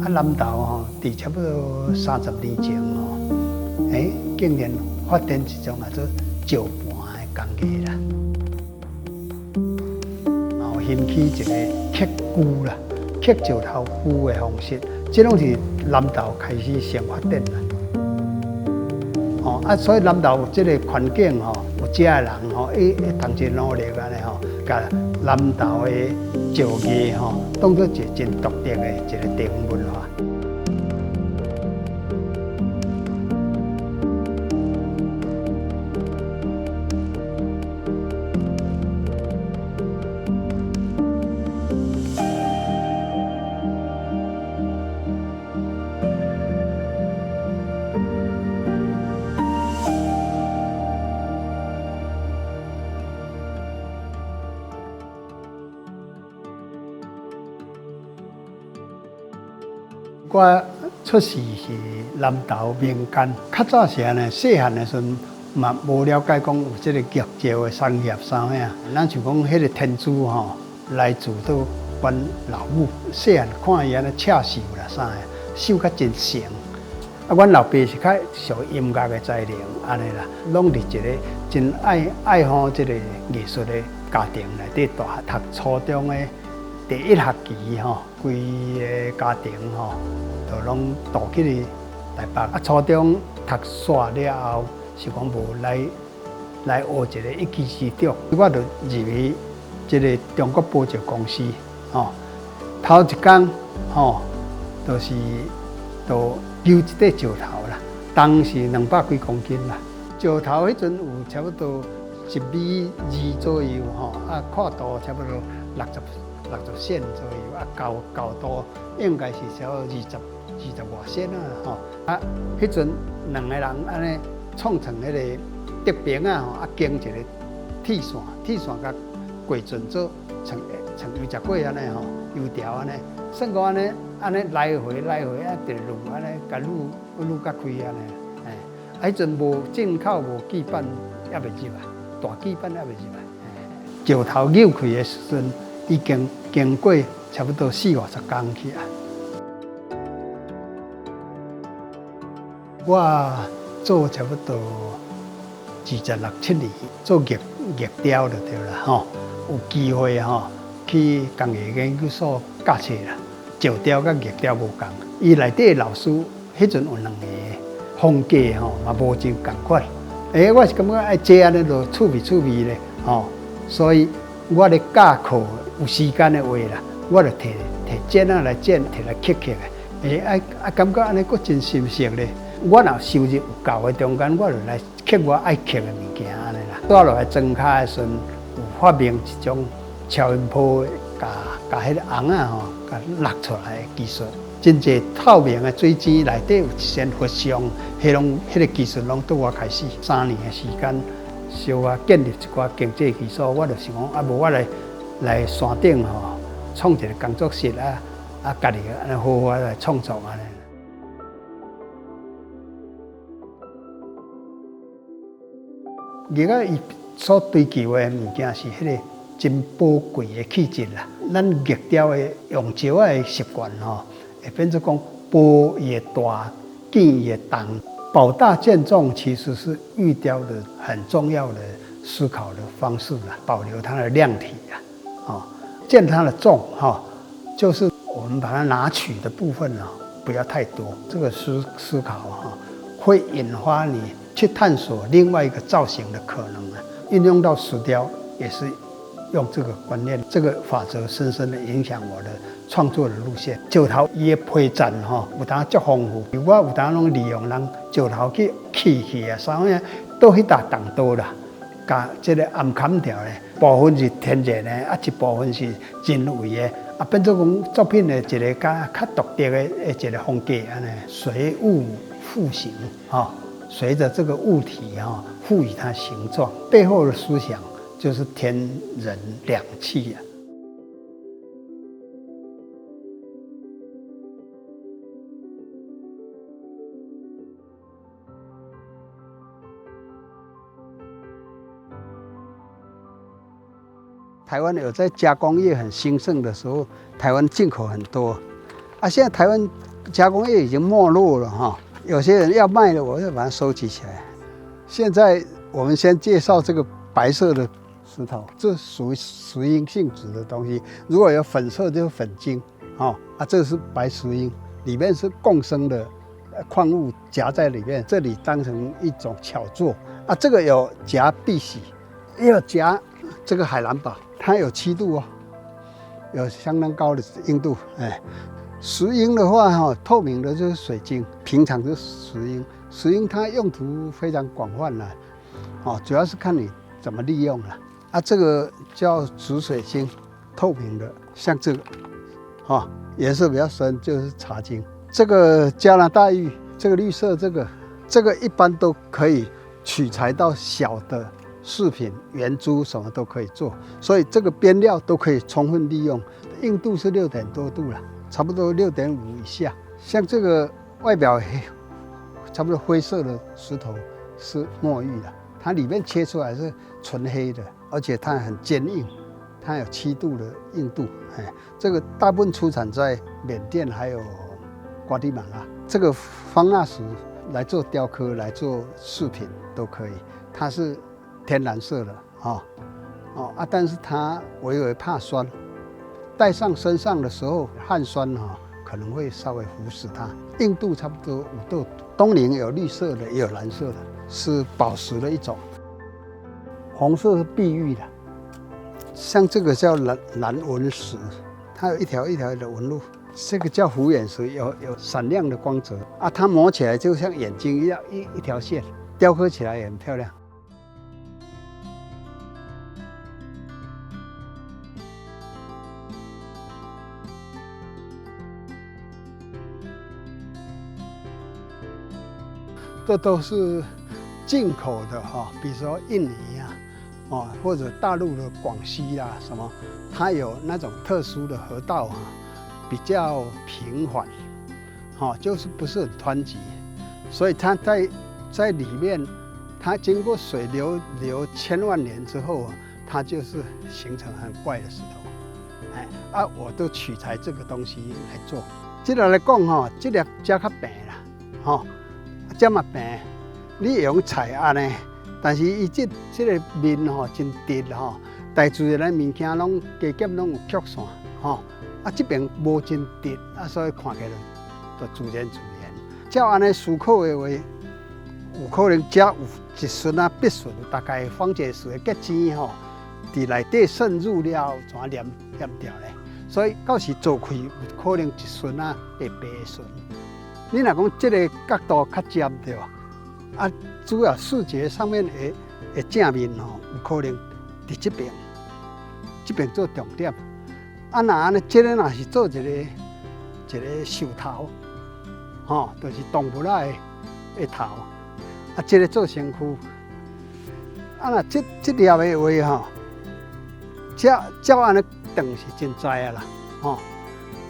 南投伫差不多30年前竟然发展一种做石盘的工艺啦，然后兴起一个刻菇啦、刻石头菇的方式，这拢是南投开始先发展啦。所以南投这个环境有遮的人会同齐努力安尼甲南投的石艺当作一个真独特的一个地方文化。我出世是南投民间，较早时呢，细汉的时阵嘛无了解讲有这个玉石的产业啥物啊。咱就讲迄个天主来自到阮老母，细汉看伊安尼刺绣啦啥的，绣较真成。阮老爸是较属音乐的才能安尼啦，拢伫一个真爱好这个艺术的家庭内底大读初中的第一学期规个家庭就拢住去台北。初中读煞了后，是讲无来学一个一技之长，我就入去这个中国宝石公司头一工就是就揪一块石头啦，重是200几公斤啦。石头迄阵有差不多1米2左右宽度差不多60cm左右，高度应该是差不多20外cm迄阵2个人安尼创成迄个竹柄经一个铁线甲过船做像油炸粿安尼油条安尼，算讲安尼来回一直路安尼甲愈甲开安尼。迄阵无进口无基板也未入来，大基板也未入来。石头扭开的时阵，已经过差不多40-50工去啊。我做差不多26-27年，做玉雕就对啦有机会去工艺研究所教册啦。石雕甲玉雕无共，伊内底老师迄阵有2个风格嘛无真共款。我是感觉爱这安尼就趣味咧所以我咧教课有时间的话啦，我就摕剪来剪，摕来刻的。感觉安尼佫真新鲜咧。我若收入有够的中间，我就来刻我爱刻的物件安尼啦。倒落来装卡的时阵，有发明一种超音波甲迄个红甲落出来的技术。真济透明的水晶内底有一线佛像，迄个技术拢对我开始3年的时间，小建立一寡经济基础。我就想讲无我来山顶创一个工作室家己安尼好好来创作安尼。而伊所追求的物件是迄个真宝贵的气质啦。咱玉雕的用石的习惯会变成讲宝也大，剑也重，宝大剑重其实是玉雕的很重要的思考的方式啦，保留它的亮体见它的重就是我们把它拿取的部分不要太多。这个思考会引发你去探索另外一个造型的可能运用到石雕也是用这个观念，这个法则深深的影响我的创作的路线。石头伊的批展有当足丰富，我有当拢利用人石头去器啥物倒迄搭动刀啦，甲这个暗砍条咧，部分是天然的，一部分是人为的，变做讲作品的一个较独特的一个风格安尼，随物复形随着这个物体赋予它形状，背后的思想就是天人两气台湾有在加工业很兴盛的时候，台湾进口很多。现在台湾加工业已经没落了哈，有些人要卖了，我就把它收集起来。现在我们先介绍这个白色的石头，这属于石英性质的东西。如果有粉色就是粉晶，这是白石英，里面是共生的矿物夹在里面，这里当成一种巧作。这个有夹碧玺，也有夹这个海蓝宝，它有7度哦，有相当高的硬度。石英的话透明的就是水晶，平常就是石英。石英它用途非常广泛了，主要是看你怎么利用了。这个叫紫水晶，透明的，像这个，颜色比较深就是茶晶。这个加拿大玉，这个绿色这个一般都可以取材到小的饰品、圆珠什么都可以做，所以这个边料都可以充分利用。硬度是6点多度了，差不多6.5以下。像这个外表差不多灰色的石头是墨玉的，它里面切出来是纯黑的，而且它很坚硬，它有7度的硬度。这个大部分出产在缅甸还有瓜地马拉。这个方蜡石来做雕刻、来做饰品都可以，它是天然色的但是它微怕酸，戴上身上的时候汗酸可能会稍微腐蚀它。硬度差不多5度。东陵有绿色的，也有蓝色的，是宝石的一种。红色是碧玉的，像这个叫蓝纹石，它有一条一条的纹路。这个叫虎眼石，有闪亮的光泽它磨起来就像眼睛一样，一条线，雕刻起来也很漂亮。这都是进口的比如说印尼或者大陆的广西啦什么，它有那种特殊的河道比较平缓，就是不是很湍急，所以它在里面，它经过水流千万年之后它就是形成很怪的石头。我都取材这个东西来做。这个来讲这个较平啦，这么平，你会用菜呢，但是伊这个面真直大自然的物件拢加减拢有曲线这边无真直所以看起来就自然。照安尼思考的话，有可能这有一顺必顺，大概方解石的结晶伫内底渗入了，怎黏掉咧？所以到时做开有可能一顺会白顺。你若讲这个角度较尖对吧？主要视觉上面的正面有可能伫这边做重点。那安尼，这个若是做一个兽头，就是动物的头。这个做身躯。那这粒的话照安尼长是真窄啦，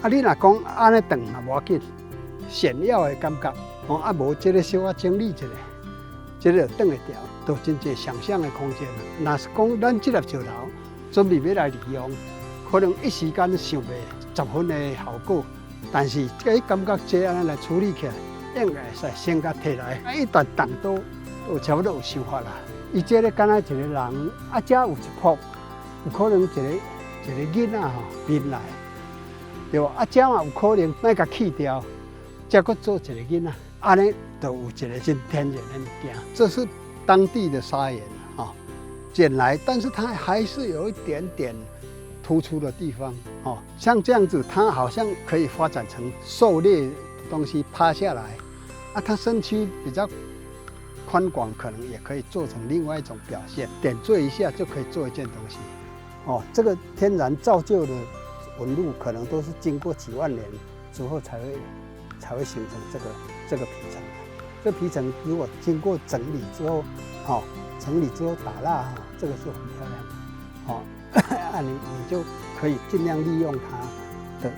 你若讲安尼长也无要紧。闪耀的感觉无这个小整理一下，这个长会掉，都真侪想象的空间。若是讲咱这粒石头准备要来利用，可能一时间想袂10分的效果，但是这感觉这样来处理起来，应该会使先甲摕来，一段动都差不多有想法啦。伊这个敢若一个人，这有一幅，有可能一个囡仔面来，对吧？这嘛有可能卖甲去掉。再搁做一个囡仔，安尼就有一个真天然的物件。这是当地的砂岩捡来，但是它还是有一点点突出的地方像这样子，它好像可以发展成狩猎的东西趴下来它身躯比较宽广，可能也可以做成另外一种表现。点缀一下就可以做一件东西这个天然造就的纹路，可能都是经过几万年之后才会形成这个皮层。这皮层如果经过整理之后，打蜡这个是很漂亮的你就可以尽量利用它的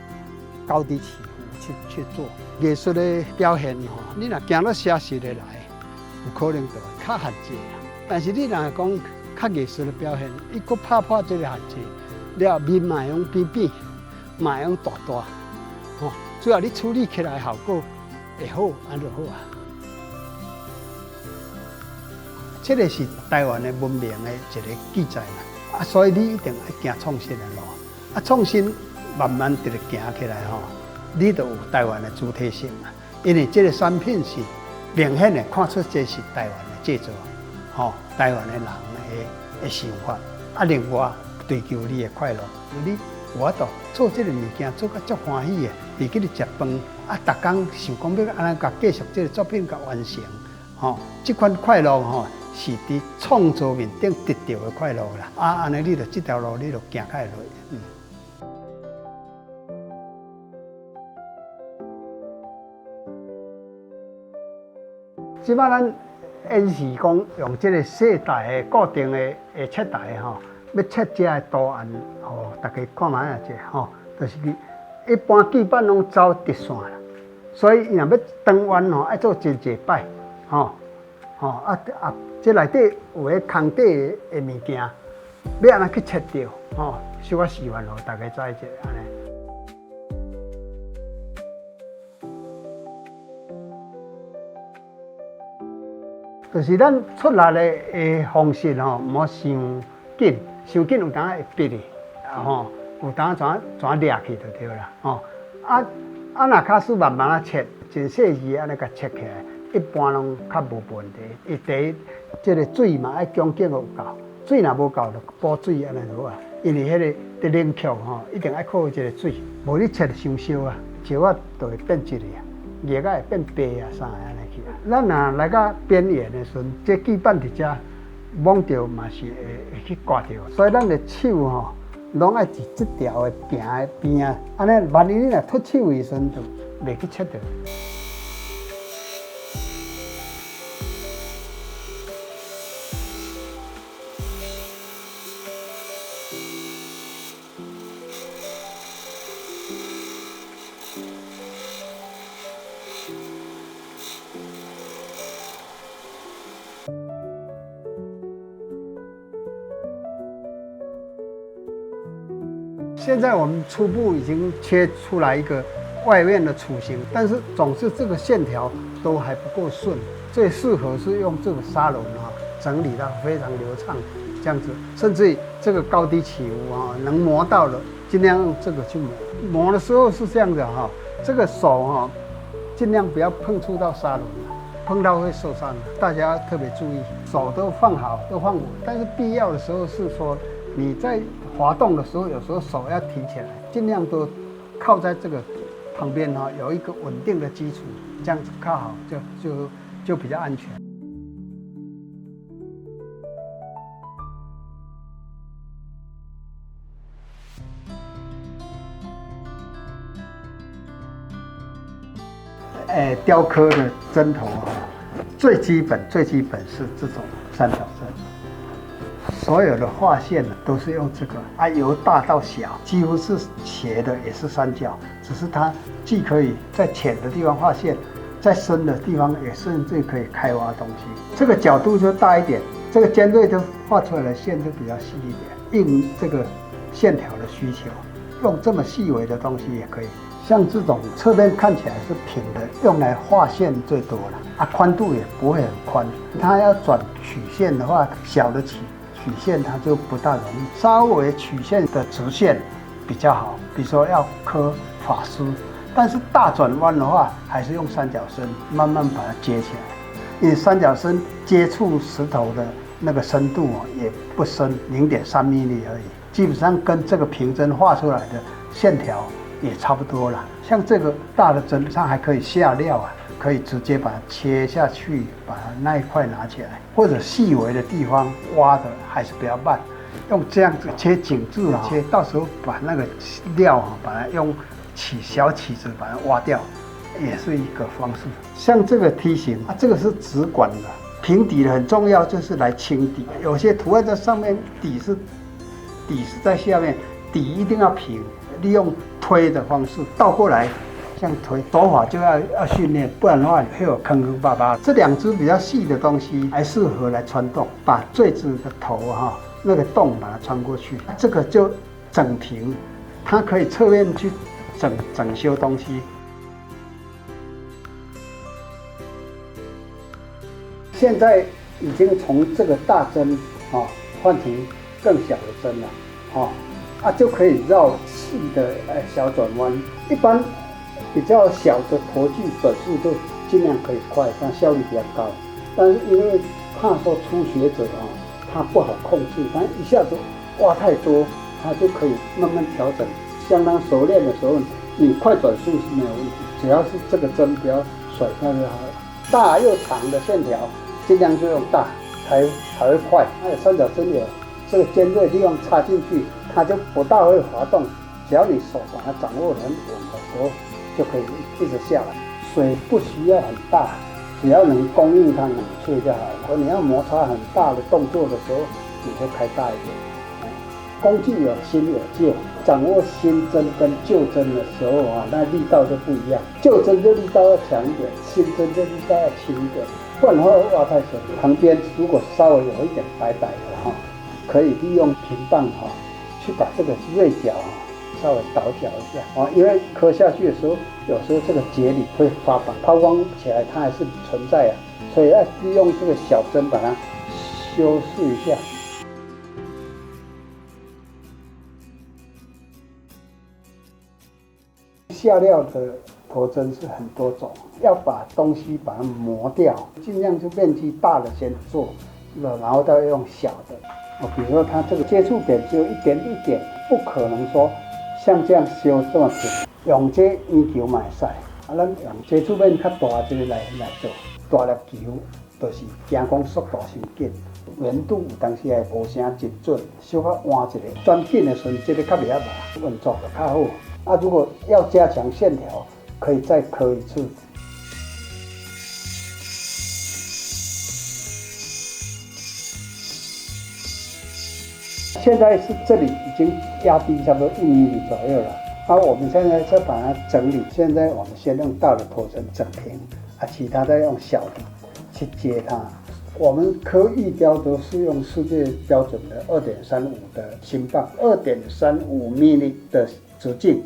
高低起伏去做艺术的表现你若行到写实的来，有可能就较限制啦。但是你若讲较艺术的表现，伊佫打破这个限制，了面嘛用扁扁，嘛用大大，吼，主要你处理起来效果会好，安就好啊。这个是台湾的文明的一个记载啦，啊，所以你一定要行创新的路，啊，创新慢慢一直行起来吼，你就有台湾的主体性啊，因为这个产品是明显的看出这是台湾的制作，吼，台湾的人的想法，啊，另外追求你的快乐，你我都做这个物件做甲足欢喜的，伫去食饭，啊，逐工想讲要安怎甲继续这个作品甲完成，吼，这款快乐吼。是伫创作面顶得到的快乐啦，啊，安尼你就这条路你就行开落。即摆咱演示讲用这个细台的固定的切台吼，要切这个图案，吼，大家看卖者吼，就是一般基本拢走直线啦，所以若要长弯吼，爱做真济摆，吼。哦这内底有迄空底的物件，要安怎去切掉？吼，小可示范互大家知者安尼。就是咱出力的方式吼，唔好伤紧，伤紧有当会逼哩，吼，有当怎掠去就对啦，吼。若卡使慢慢切，真细致安尼甲切起来。一般拢较无问题，伊第一，这个水嘛爱姜姜有够，水若无够就补水安尼就好啊。因为迄个冷却吼，一定爱靠这个水，无你切伤烧啊，石仔就会变质啊，叶仔会变白啊，啥安尼去啊。咱若来到边缘的时阵，这基本伫遮摸着嘛是会去刮着，所以咱的手吼，拢爱伫这条的平的边啊，安尼万一你若脱手的时阵就袂去切着。现在我们初步已经切出来一个外面的雏形，但是总是这个线条都还不够顺，最适合是用这个砂轮整理到非常流畅，这样子，甚至于这个高低起伏能磨到了，尽量用这个去磨。磨的时候是这样的这个手尽量不要碰触到砂轮，碰到会受伤，大家特别注意，手都放好，都放稳，但是必要的时候是说你在滑动的时候，有时候手要提起来，尽量都靠在这个旁边有一个稳定的基础，这样子靠好就比较安全。雕刻的针头最基本是这种三角针。所有的画线都是用这个由大到小，几乎是斜的，也是三角，只是它既可以在浅的地方画线，在深的地方也甚至可以开挖东西。这个角度就大一点，这个尖锐就画出来的线就比较细一点，应这个线条的需求，用这么细微的东西也可以。像这种侧面看起来是平的，用来画线最多了宽度也不会很宽。它要转曲线的话，小的曲线它就不大容易，稍微曲线的直线比较好。比如说要刻法师，但是大转弯的话，还是用三角针慢慢把它接起来。因为三角针接触石头的那个深度也不深，0.3mm而已，基本上跟这个平针画出来的线条也差不多了。像这个大的针上还可以下料可以直接把它切下去，把那一块拿起来，或者细微的地方挖的还是比较慢，用这样子切紧致切，到时候把那个料把它用小起子把它挖掉，也是一个方式。像这个梯形这个是直管的，平底的很重要，就是来清底。有些图案在上面，底是在下面，底一定要平，利用推的方式倒过来。这样推手法就要训练，不然的话会有坑坑巴巴。这两只比较细的东西还适合来穿洞，把坠子的头那个洞把它穿过去，这个就整平，它可以侧面去整修东西。现在已经从这个大针换成更小的针了，就可以绕细的小转弯。一般比较小的陀锯转速都尽量可以快，但效率比较高。但是因为怕说初学者他不好控制，他一下子挖太多，他就可以慢慢调整。相当熟练的时候，你快转速是没有问题，只要是这个针不要甩下就好了。大又长的线条，尽量就用大，才会快。还有三角针有这个尖锐地方插进去，它就不大会滑动。只要你手把它掌握很稳的时候，就可以一直下来。水不需要很大，只要能供应它冷却就好了。如果你要摩擦很大的动作的时候，你就开大一点。工具有新有旧，掌握新针跟旧针的时候那力道就不一样。旧针就力道要强一点，新针就力道要轻一点，不然的话挖太深。旁边如果稍微有一点白白的可以利用平棒去把这个锐角稍微倒角一下因为磕下去的时候，有时候这个节理会发绑，抛光起来它还是存在所以要利用这个小针把它修饰一下。下料的陀针是很多种，要把东西把它磨掉，尽量就面积大的先做，然后再用小的。比如说它这个接触点只有一点一点，不可能说像这样修这么平。用这圆球嘛会使，咱用接触面较大这个来做，大粒球就是惊讲速度伤紧，圆度有当时也无啥精准，小可换一个，转紧的时候这个较袂麻，运作就较好。如果要加强线条，可以再磕一次。现在是这里已经压低差不多1米左右了。我们现在再把它整理。现在我们先用大的陀针整平，其他再用小的去接它。我们刻玉雕都是用世界标准的2.35的锌棒，2.35 mm 的直径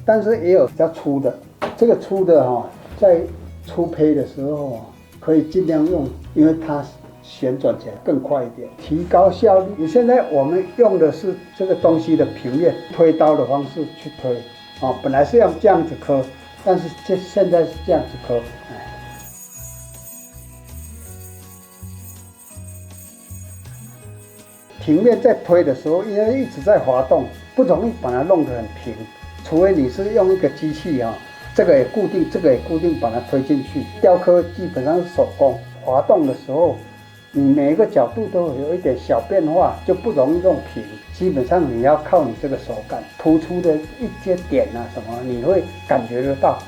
但是也有比较粗的。这个粗的在粗胚的时候可以尽量用，因为它旋转起来更快一点，提高效率。现在我们用的是这个东西的平面，推刀的方式去推本来是要这样子刻，但是现在是这样子刻。平面在推的时候，因为一直在滑动，不容易把它弄得很平，除非你是用一个机器这个也固定，这个也固定，把它推进去。雕刻基本上是手工，滑动的时候，你每一个角度都有一点小变化，就不容易弄平。基本上你要靠你这个手感，突出的一些点什么，你会感觉得到。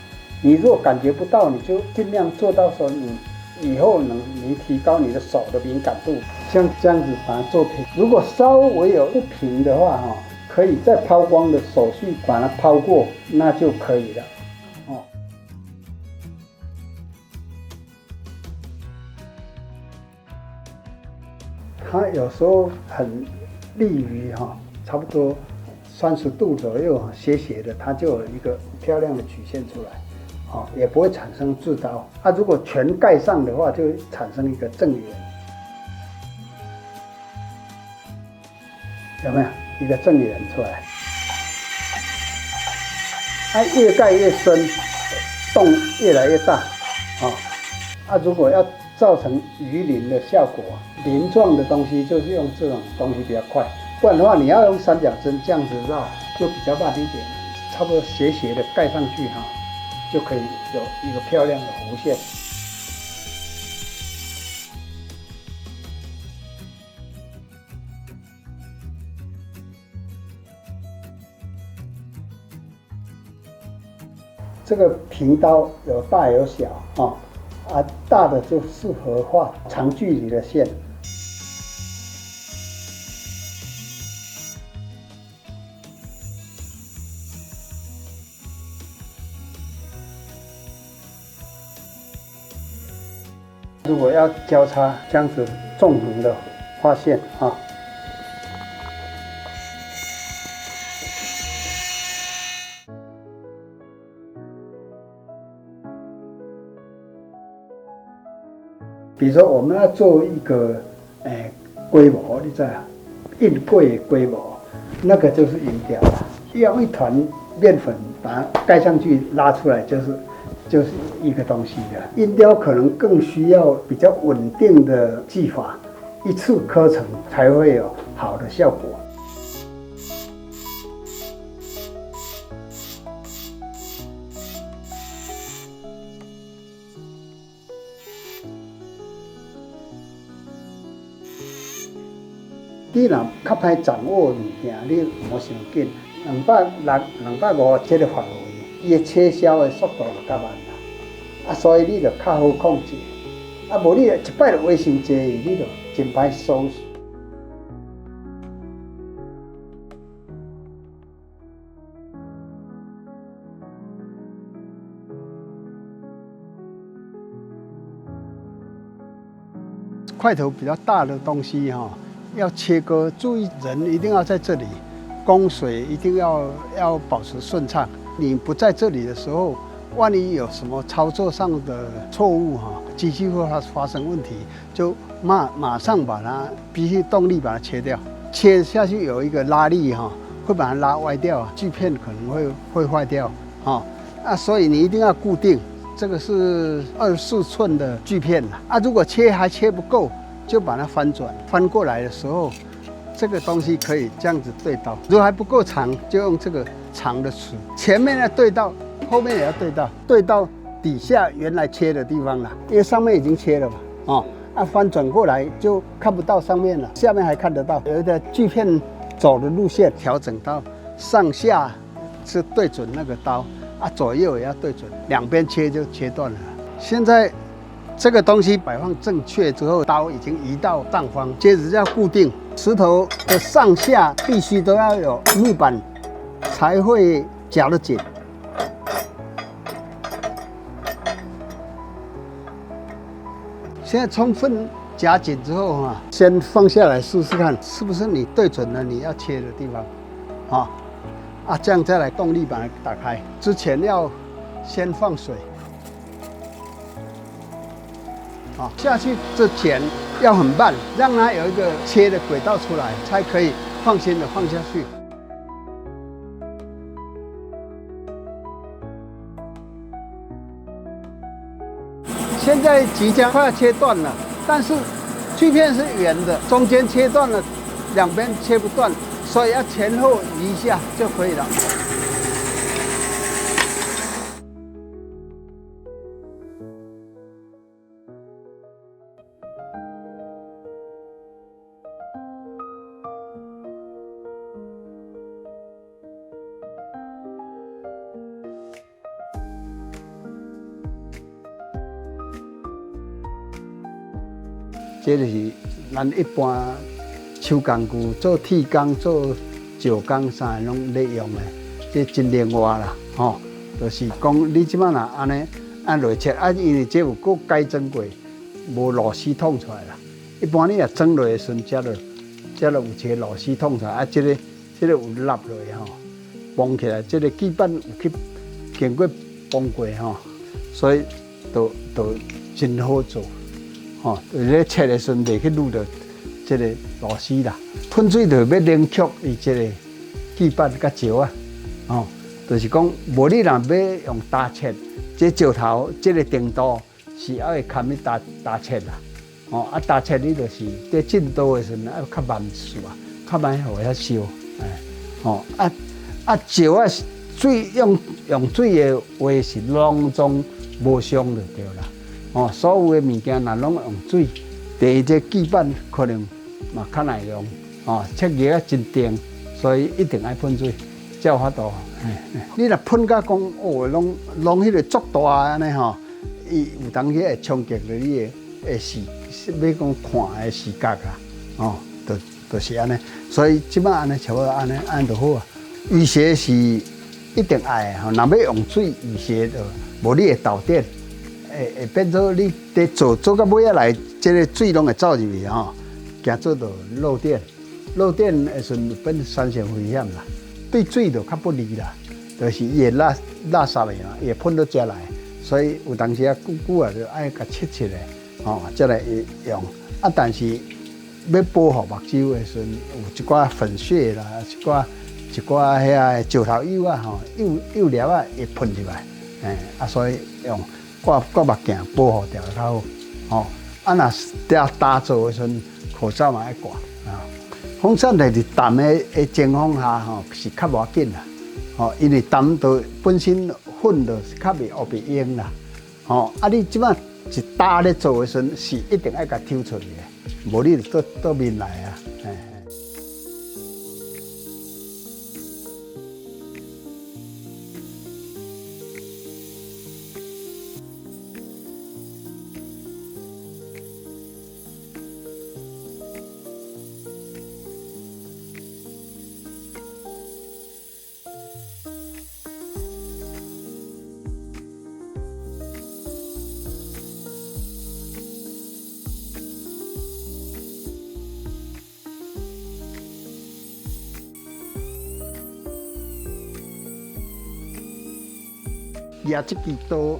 你如果感觉不到，你就尽量做到说你以后能提高你的手的敏感度，像这样子把它做平。如果稍微有不平的话可以在抛光的手续把它抛过，那就可以了。它有时候很利于差不多30度左右斜斜的，它就有一个漂亮的曲线出来。也不会产生自刀。如果全盖上的话，就会产生一个正圆，有没有一个正圆出来？越盖越深，洞越来越大。如果要造成鱼鳞的效果，鳞状的东西就是用这种东西比较快，不然的话你要用三角针这样子绕，就比较慢一点，差不多斜斜的盖上去就可以有一个漂亮的弧线。这个平刀有大有小大的就适合画长距离的线。如果要交叉这样子纵横的画线比如说我们要做一个龟模，你知道，印柜的龟模，那个就是银雕了。用一团面粉把它盖上去，拉出来就是一个东西的。银雕可能更需要比较稳定的技法，一次刻成才会有好的效果。你若较歹掌握物件，你莫伤紧。250这个范围，伊的切削的速度就较慢啦。所以你就较好控制。无你一摆就画伤济，你就真歹收拾。块头比较大的东西要切割，注意人一定要在这里，供水一定要保持顺畅。你不在这里的时候，万一有什么操作上的错误机器会发生问题，就马上把它必须动力把它切掉。切下去有一个拉力会把它拉歪掉，锯片可能会坏掉所以你一定要固定。这个是24寸的锯片如果切还切不够，就把它翻转，翻过来的时候，这个东西可以这样子对刀。如果还不够长，就用这个长的尺，前面要对到，后面也要对到，对到底下原来切的地方了，因为上面已经切了嘛翻转过来就看不到上面了，下面还看得到。有的锯片走的路线调整到上下是对准那个刀左右也要对准，两边切就切断了。现在这个东西摆放正确之后，刀已经移到上方，接着要固定。石头的上下必须都要有木板，才会夹得紧。现在充分夹紧之后先放下来试试看，是不是你对准了你要切的地方这样再来动力把它打开。之前要先放水下去之前要很慢，让它有一个切的轨道出来，才可以放心的放下去。现在即将快要切断了，但是锯片是圆的，中间切断了，两边切不断，所以要前后移一下就可以了。这就是咱一般手工具做铁工、做石工啥拢咧用的，这真灵活啦，就是讲你即摆若安尼按落切因为这有够改装过，无螺丝捅出来啦。一般你若装落的时阵，才有一个螺丝捅出来，这个有落落的崩起来，这个基本有去经过崩过所以都真好做。咧切的时阵袂去撸到这个螺丝啦，喷水就要冷却伊这个基板甲石就是讲，无你若要用打切，这石头这个程度是要会堪去打切啦，打切你就是在进刀的时阵要较慢速较慢互它烧，石水用水的话是拢总无伤就对啦。所有的物件若拢用水，第一这基板可能嘛较耐用，切叶啊真定，所以一定爱喷水，才有法度。你若喷甲讲拢迄个足大安尼伊有当时会冲击到你的视，要讲看的视觉就是安尼。所以即摆安尼差不多安尼就好雨鞋是一定爱的若要用水雨鞋就无你会导电。会变做你在做到尾仔来，这个水拢会走入去行做到漏电的时阵变产生危险啦。对水就较不利啦，就是伊会垃圾的伊会喷到遮来，所以有当时久就爱甲切切的，再来用。但是要保护目睭的时阵，有一寡粉屑啦，一寡遐石头油啊，幼粒啊会喷入来，所以用挂目镜保护掉较好。若打坐的时阵，口罩嘛要挂风扇在淡的情况下是较无要紧啦，因为淡都本身粉就是较袂黑鼻烟啦，你即摆一打咧做的时阵是一定要甲抽出去的，无你就倒面来啊。抓这支刀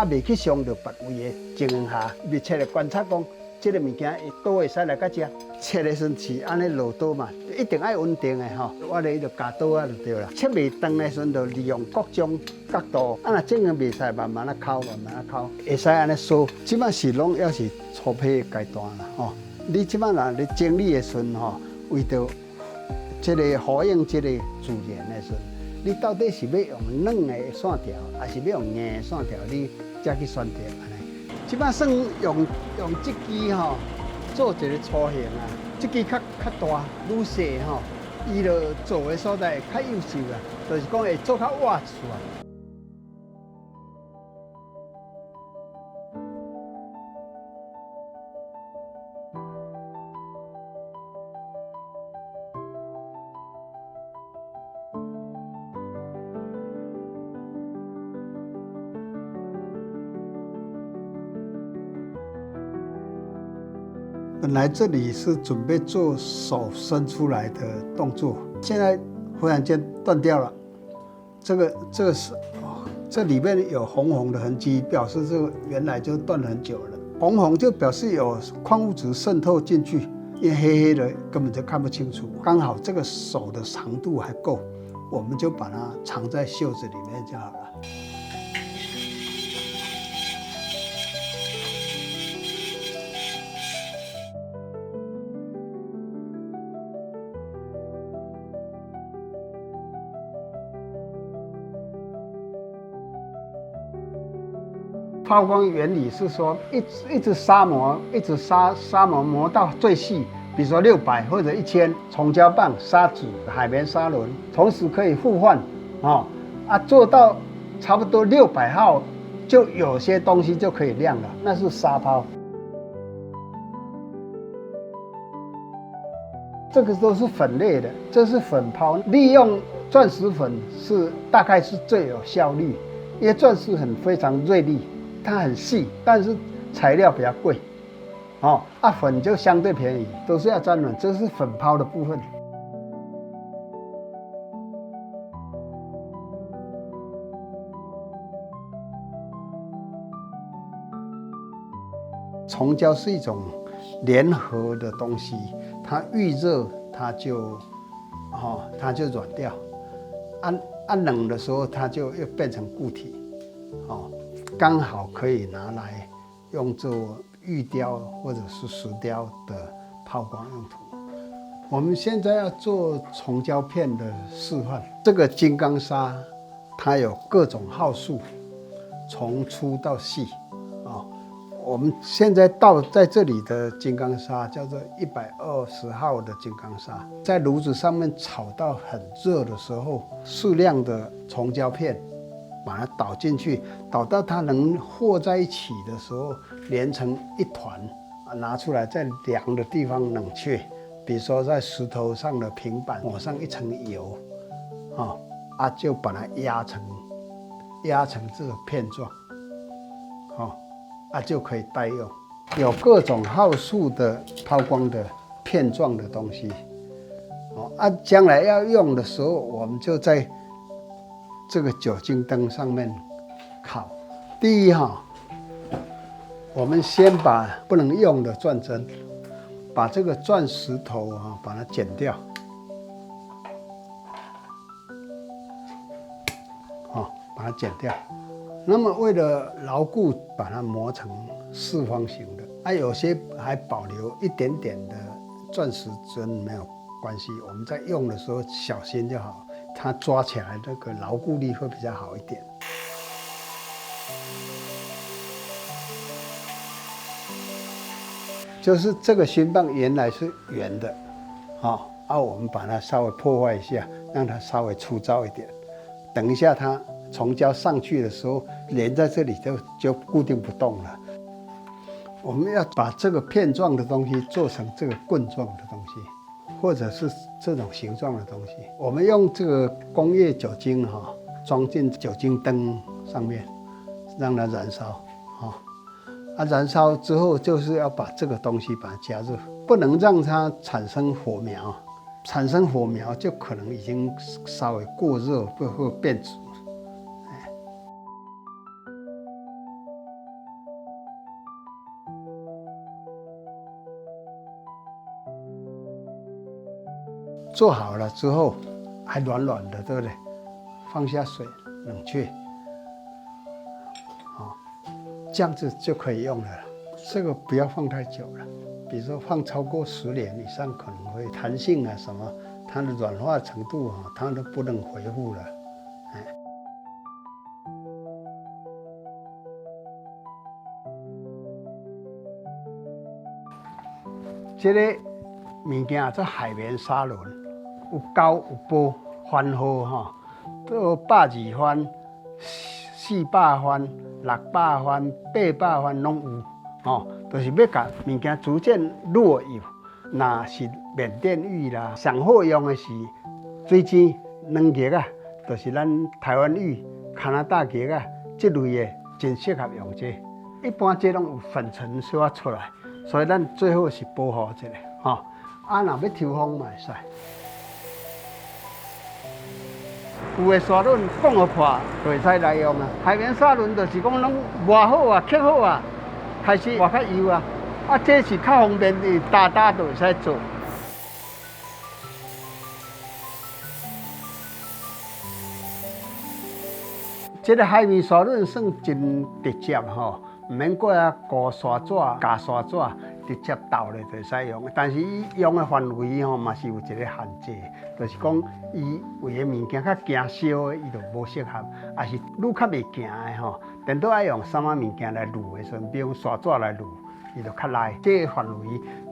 未去伤到别位的情况下，密切的观察讲，这个物件刀会使来到这，切的时阵是安尼落刀嘛，一定要稳定的我咧就夹刀就对啦。切袂断的时阵，就利用各种角度，若这个袂使慢慢敲，会使安尼梳。即摆是拢要是初批的阶段啦你即摆若咧整理的时阵为着这个呼应这个自然的时阵。你到底是要用软的线条，还是要用硬的线条？你才去选择安尼。即摆算用这支做一个雏形啊，这支较大，愈细伊就做的所在较优秀啊，就是讲会做较活出啊。本来这里是准备做手伸出来的动作，现在忽然间断掉了。这个是这里面有红红的痕迹，表示这个原来就断了很久了。红红就表示有矿物质渗透进去，因为黑黑的根本就看不清楚。刚好这个手的长度还够，我们就把它藏在袖子里面就好了。抛光原理是说，一直砂模，一直砂模磨到最细，比如说600或者1000，虫胶棒、砂纸、海绵砂轮，同时可以互换，做到差不多600号，就有些东西就可以亮了，那是砂抛。这个都是粉类的，这是粉抛，利用钻石粉大概是最有效率，因为钻石很非常锐利。它很细，但是材料比较贵，粉就相对便宜，都是要沾粉，这是粉抛的部分。虫胶是一种粘合的东西，它遇热它就软掉，按冷的时候它就又变成固体，刚好可以拿来用作玉雕或者是石雕的抛光用途。我们现在要做虫胶片的示范。这个金刚砂，它有各种号数，从粗到细我们现在在这里的金刚砂叫做120号的金刚砂，在炉子上面炒到很热的时候，适量的虫胶片。把它倒进去，倒到它能和在一起的时候，连成一团，拿出来在凉的地方冷却。比如说在石头上的平板抹上一层油，就把它压成这个片状，就可以代用。有各种号数的抛光的片状的东西，将来要用的时候，我们就在这个酒精灯上面烤。第一我们先把不能用的钻针，把这个钻石头啊，把它剪掉，把它剪掉。那么为了牢固，把它磨成四方形的。有些还保留一点点的钻石针没有关系，我们在用的时候小心就好，它抓起来那个牢固力会比较好一点。就是这个芯棒原来是圆的，我们把它稍微破坏一下，让它稍微粗糙一点。等一下它重胶上去的时候，连在这里就固定不动了。我们要把这个片状的东西做成这个棍状的东西，或者是这种形状的东西。我们用这个工业酒精装进酒精灯上面，让它燃烧。燃烧之后就是要把这个东西把它加热，不能让它产生火苗。产生火苗就可能已经稍微过热或变质。做好了之后还软软的，对不对？放下水冷却，这样子就可以用了。这个不要放太久了，比如说放超过10年以上，可能会弹性啊什么，它的软化程度它都不能恢复了。这个物件做海绵砂轮，有高有薄，番号都120番、400番、600番、800番拢有，就是要甲物件逐渐落油。若是缅甸玉啦，上好用的是水晶、软叶啊，就是咱台湾玉、加拿大叶啊，这类的真适合用这。一般这拢有粉尘小可出来，所以咱最好是保护一下，若要抽风嘛会使。有的砂轮讲好破，就会使来用啊。海绵砂轮就是讲拢磨好啊、刻好啊，开始磨较油啊。这是较方便的，打就会使做。这个海绵砂轮算真直接唔免过固砂纸、夹砂纸，直接倒咧就会使用。但是伊用的范围嘛是有一个限制，就是讲伊有的物件较惊烧的，伊就无适合；也是愈较袂惊的电脑爱用什么物件来撸的时阵，比如砂纸来撸，伊就较赖。这个范围，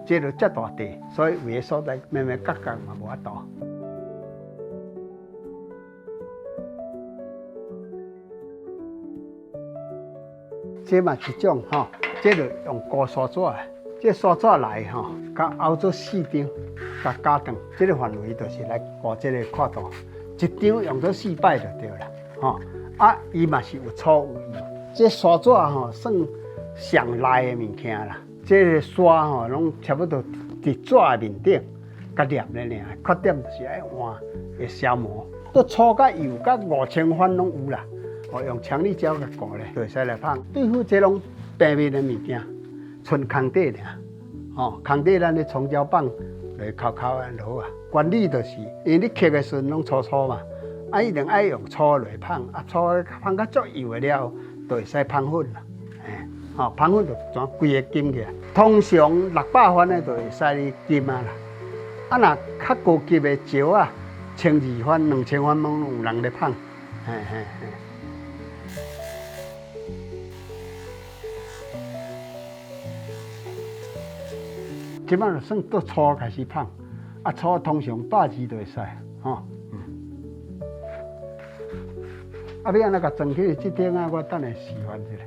这就遮大地，所以有的所在慢慢角角嘛无法度。这嘛一种这就用固砂纸的，这砂纸来甲凹做4张，甲加长，这个范围就是来固这个宽度，一张用做4摆就对了伊嘛是有粗有细，这砂纸算上赖的物件啦。这个砂拢差不多伫纸的面顶，甲黏咧尔，缺点就是爱换，会消磨。都粗甲幼甲5000番拢有啦。用强力胶甲固咧，就会使来放。对付这种平面的物件，剩空底尔，空底咱咧冲胶棒来敲安落啊。原理就是，因为你刻的时阵拢粗粗嘛，一定爱用粗来放，粗放甲足幼的了，就会使放粉啦。放粉就全规个金起来。通常600番的就会使金啦。若较高级的石啊，1200番、2000番拢有人咧放。即摆就算做粗开始放，粗通常100就会使，要安怎甲装起这顶我等下示范一下。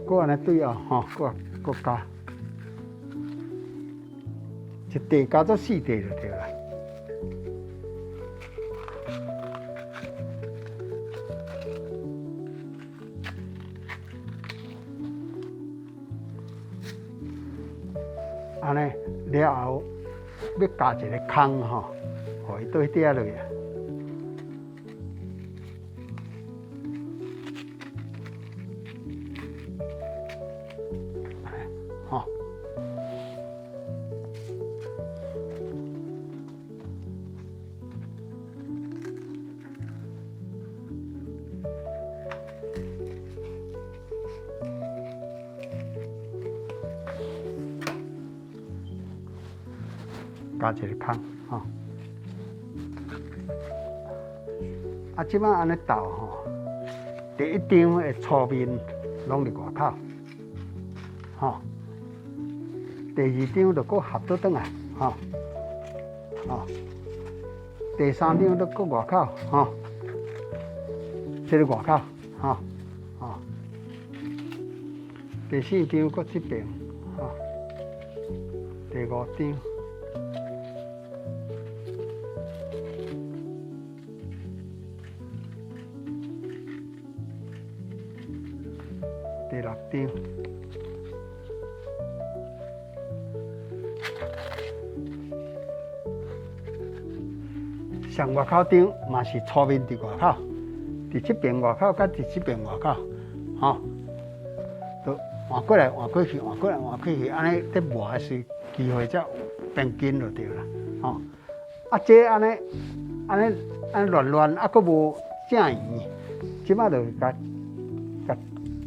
搁安尼对搁加，一地加做4地就对了。安尼了后，要加一个空吼，互伊对跌落去。吼，加一个空吼。啊，即摆安尼斗吼，第一张的粗面拢伫外口，吼。第二张就搁合倒转来，吼，吼。第三张就搁外口，吼，这个外口，吼，吼。第四张搁这边，吼。第五张。第六张，上外口张嘛是粗面伫外口，伫这边外口，甲伫这边外口，吼，都换过来换过去，换过来换过去，安尼在磨的时机会才变紧就对啦，吼。啊，这安尼乱，啊，佫无正圆，即摆就甲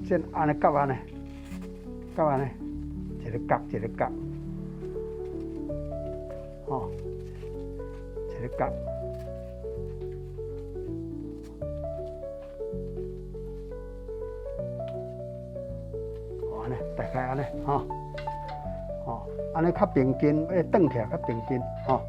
先安尼夹安尼，夹安尼，一个夹一个夹，吼，一个夹，安尼，大概安尼，吼，吼，安尼较平均，要转起来较平均，吼。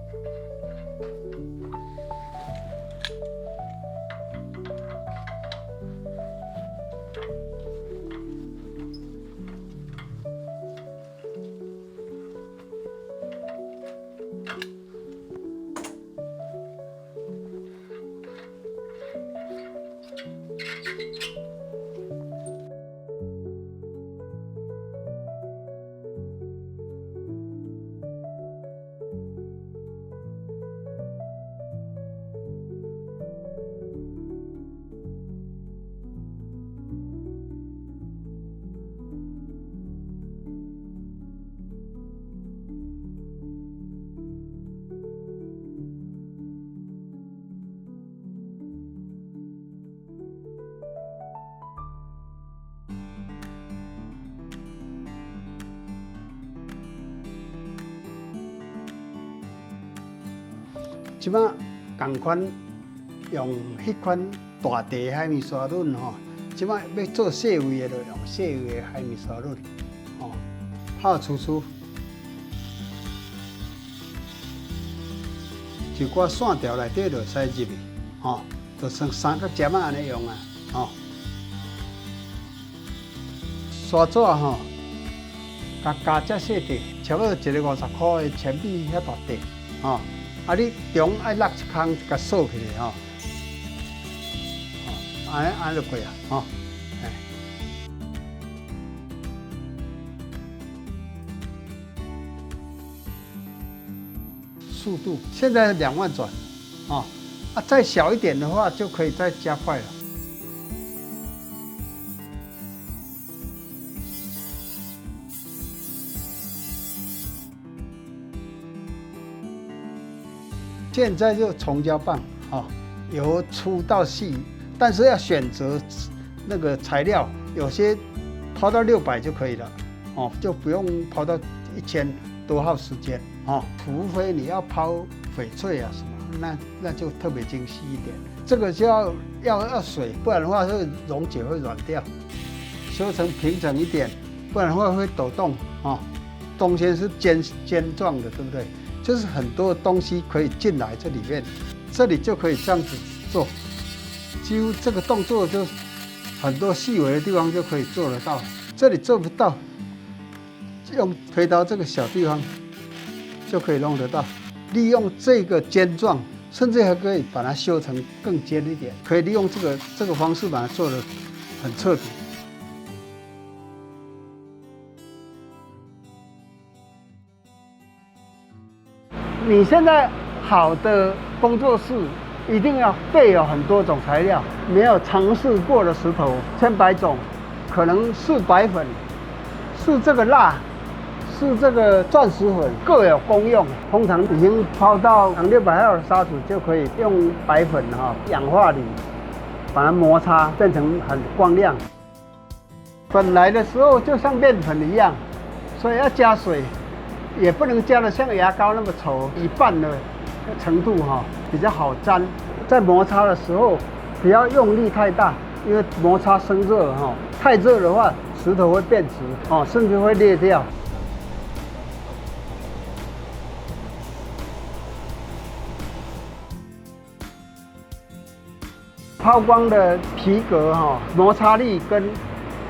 即摆共款用迄款大地海绵沙轮吼，即摆要做细微的，就用细微的海绵沙轮，吼，泡粗，一寡线条内底就使入去，吼，就算三角尖安尼用啊，吼，沙纸吼，加遮细地，差不多一个50块的铅笔遐大地，吼。啊，你中爱落一空，甲扫起来吼，安就过啊，吼，哎，速度现在2万转，哦，啊，再小一点的话就可以再加快了。现在就虫胶棒，哦，由粗到细，但是要选择那个材料，有些抛到600就可以了，哦，就不用抛到1000，多耗时间，哦，除非你要抛翡翠啊什么，那就特别精细一点。这个就要水，不然的话会溶解会软掉，修成平整一点，不然的话会抖动，哦，中间是尖状的，对不对？就是很多东西可以进来这里面，这里就可以这样子做，几乎这个动作就很多细微的地方就可以做得到，这里做不到，用推刀这个小地方就可以弄得到。利用这个尖状，甚至还可以把它修成更尖一点，可以利用这个方式把它做得很彻底。你现在好的工作室一定要备有很多种材料，没有尝试过的石头千百种，可能是白粉，是这个蜡，是这个钻石粉，各有功用。通常已经抛到600号的沙子，就可以用白粉氧化铝把它摩擦变成很光亮。本来的时候就像面粉一样，所以要加水，也不能加得像牙膏那么稠，一半的程度比较好粘。在摩擦的时候不要用力太大，因为摩擦生热太热的话石头会变质甚至会裂掉。抛光的皮革摩擦力跟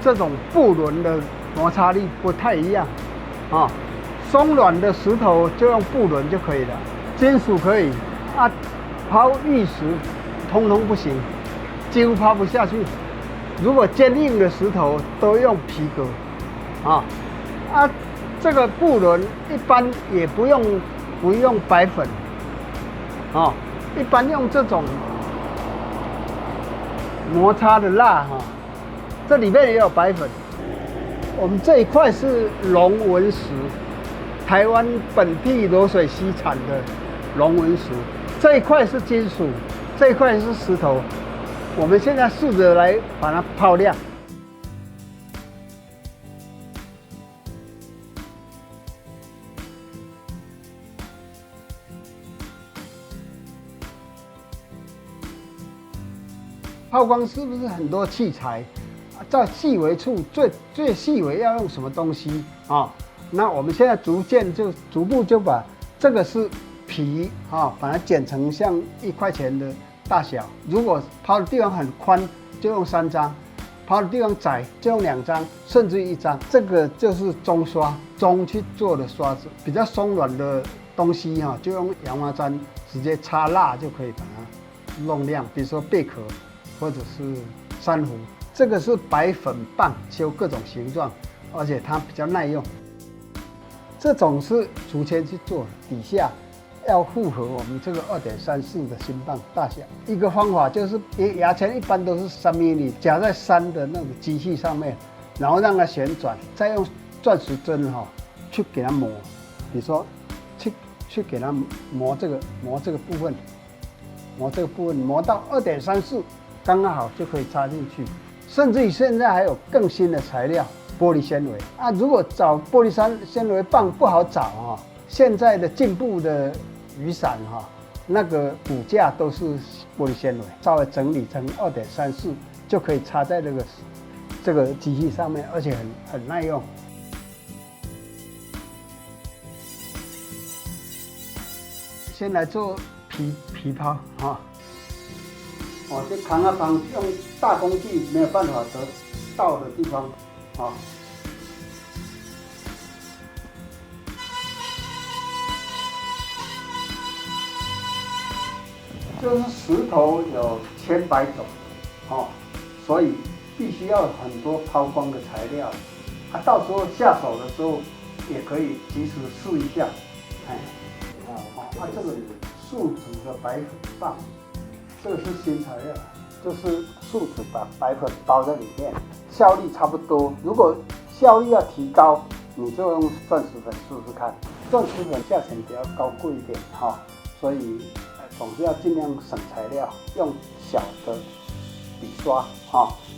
这种布轮的摩擦力不太一样松软的石头就用布轮就可以了，金属可以抛玉石通通不行，几乎抛不下去。如果坚硬的石头都用皮革这个布轮一般也不用白粉一般用这种摩擦的蜡这里面也有白粉。我们这一块是龙纹石，台湾本地浊水溪产的龙纹石。这一块是金属，这一块是石头。我们现在试着来把它泡亮。抛光是不是很多器材？在细微处最细微要用什么东西那我们现在逐步就把这个是皮把它剪成像1块钱的大小。如果抛的地方很宽，就用3张；抛的地方窄，就用2张，甚至1张。这个就是中刷，中去做的刷子。比较松软的东西就用氧化毡直接擦蜡就可以把它弄亮。比如说贝壳，或者是珊瑚。这个是白粉棒，修各种形状，而且它比较耐用。这种是竹签去做的，底下要符合我们这个2.34的芯棒大小。一个方法就是牙签一般都是3 mm， 夹在3的那个机器上面，然后让它旋转，再用钻石针去给它磨。比如说去给它磨这个部分，磨到2.34，刚刚好就可以插进去。甚至于现在还有更新的材料，玻璃纤维如果找玻璃纤维棒不好找现在的进步的雨伞那个骨架都是玻璃纤维，稍微整理成2.34就可以插在这个机器上面，而且很耐用。先来做皮抛就扛啊扛，用大工具没有办法得到的地方就是石头有千百种所以必须要很多抛光的材料到时候下手的时候也可以及时试一下。这个树脂的白粉棒。这个是新材料，就是树脂把白粉包在里面，效率差不多。如果效率要提高，你就用钻石粉试试看。钻石粉价钱比较高贵一点所以总是要尽量省材料，用小的笔刷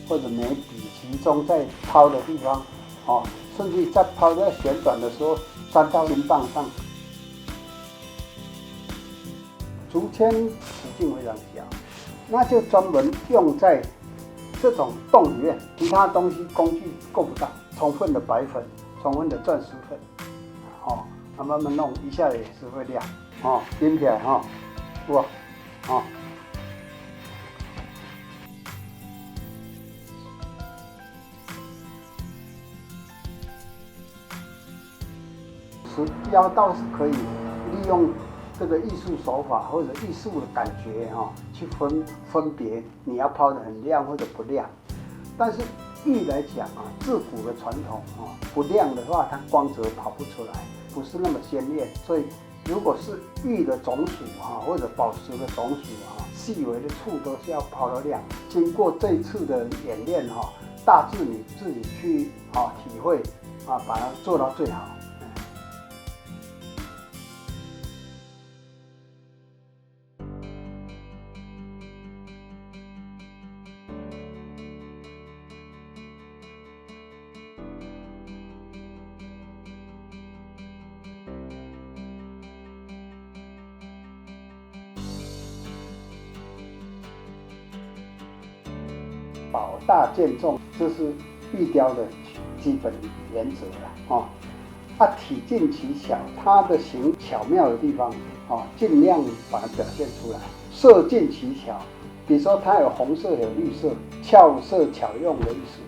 或者每笔集中在抛的地方甚至在抛在旋转的时候粘到芯棒上。竹签直径非常小，那就专门用在这种洞里面，其他东西工具够不到。充分的白粉，充分的钻石粉，慢慢弄，一下也是会亮拎起来哇腰道是可以利用这个艺术手法或者艺术的感觉去分别你要抛得很亮或者不亮。但是玉来讲自古的传统不亮的话，它光泽跑不出来，不是那么鲜艳，所以如果是玉的种属或者宝石的种属细微的处都是要抛到亮。经过这一次的演练大致你自己去体会把它做到最好。保大见重，这是玉雕的基本原则了体近其小，它的形巧妙的地方尽量把它表现出来。色近其巧，比如说它有红色有绿色，巧色巧用的意思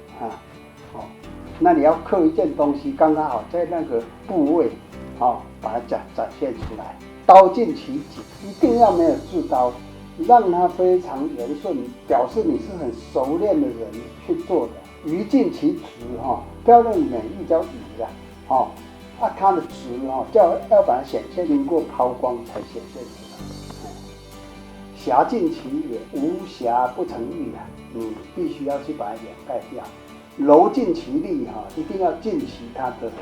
那你要刻一件东西，刚刚好在那个部位把它展现出来。刀尽其颈，一定要没有刺刀。让它非常圆顺，表示你是很熟练的人去做的。鱼尽其直漂亮的美玉叫鱼它的直要把它显现，经过抛光才显现出来。瑕尽其眼，无瑕不成玉你必须要去把它掩盖掉。柔尽其力一定要尽其它的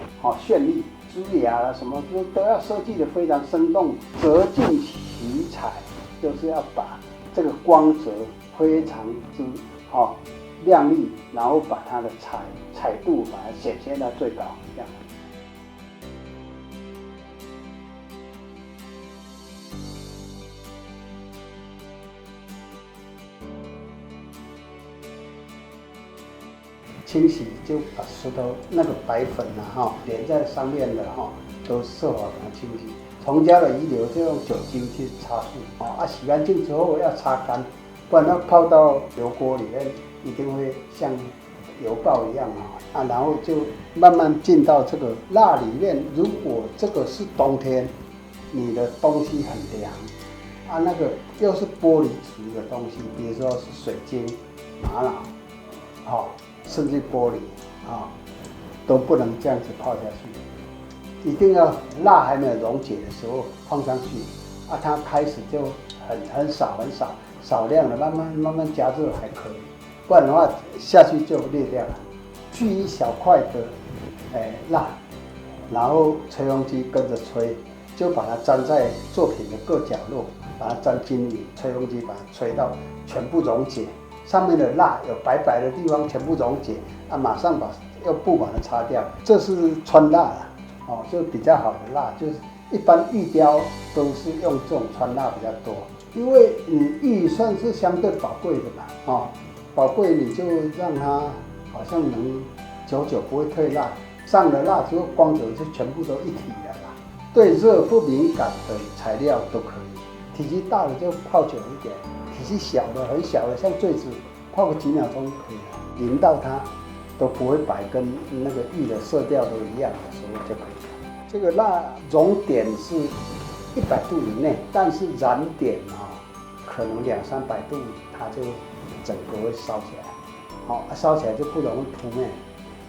绚丽，枝芽什么都要设计的非常生动。折尽其彩，就是要把这个光泽非常之亮丽，然后把它的彩度把它显现到最高，这样。清洗就把石头那个白粉粘在上面的都设法把它清洗。虫胶的遗留就用酒精去擦拭洗干净之后要擦干，不然它泡到油锅里面一定会像油爆一样然后就慢慢进到这个蜡里面。如果这个是冬天，你的东西很凉那个又是玻璃质的东西，比如说是水晶、玛瑙甚至玻璃都不能这样子泡下去，一定要蜡还没有溶解的时候放上去它开始就很少量的，慢慢加热还可以，不然的话下去就裂掉了。锯一小块的蜡，然后吹风机跟着吹，就把它粘在作品的各角落，把它粘均匀，吹风机把它吹到全部溶解。上面的蜡有白白的地方全部溶解马上用布把它擦掉。这是川蜡就比较好的蜡，就是一般玉雕都是用这种川蜡比较多，因为玉算是相对宝贵的嘛宝贵你就让它好像能久久不会退蜡，上了蜡之后光泽就全部都一体了啦。对热不敏感的材料都可以，体积大的就泡久一点，体积小的很小的像坠子泡个几秒钟就可以了，淋到它都不会白，跟那个玉的色调都一样的时候就可以了。这个蜡熔点是100度以内，但是燃点可能200-300度它就整个会烧起来，烧起来就不容易扑灭，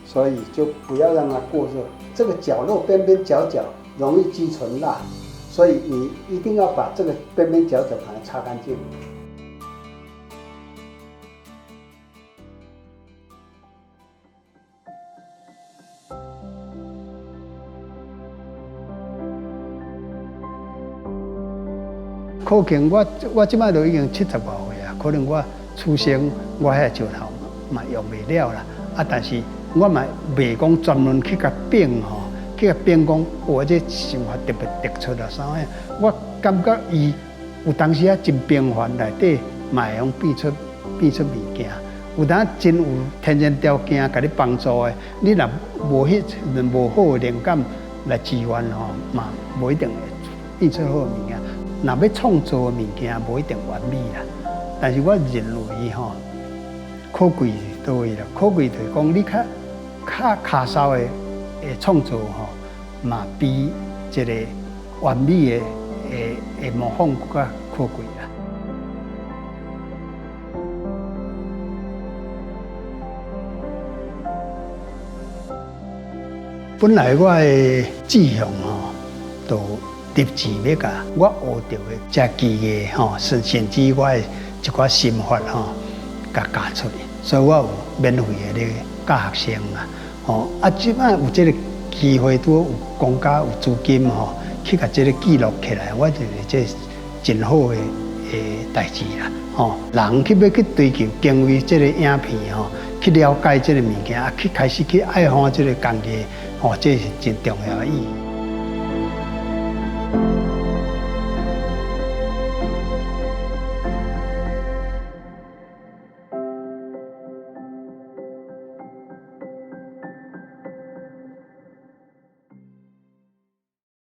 所以就不要让它过热。这个角落边边角角容易积存蜡，所以你一定要把这个边边角角把它擦干净。可能我即摆都已经70多岁啊，可能我出生我遐石头嘛用袂了啦但是我嘛袂讲专门去甲变去甲变讲这想法特别突出啦啥物。我感觉伊有当时真平凡内底嘛会用变出物件，有当真有天然条件甲你帮助的，你若无好的灵感来支援嘛无一定会变出好的物件。若要创作的物件无一定完美啦，但是我认为可贵是倒位啦？可贵就是讲你较卡手的创作嘛比一个完美的模仿更加可贵啦。本来我的志向就立志要甲我学到的这技艺甚至我的一寡心法甲教出去，所以我有免费的咧教学生啊。即摆有这个机会，拄有公家有资金去甲这个记录起来，我觉得这真好的代志啦。人要去追求经纬这个影片去了解这个物件，去开始去爱好这个工艺，这是真重要的意义。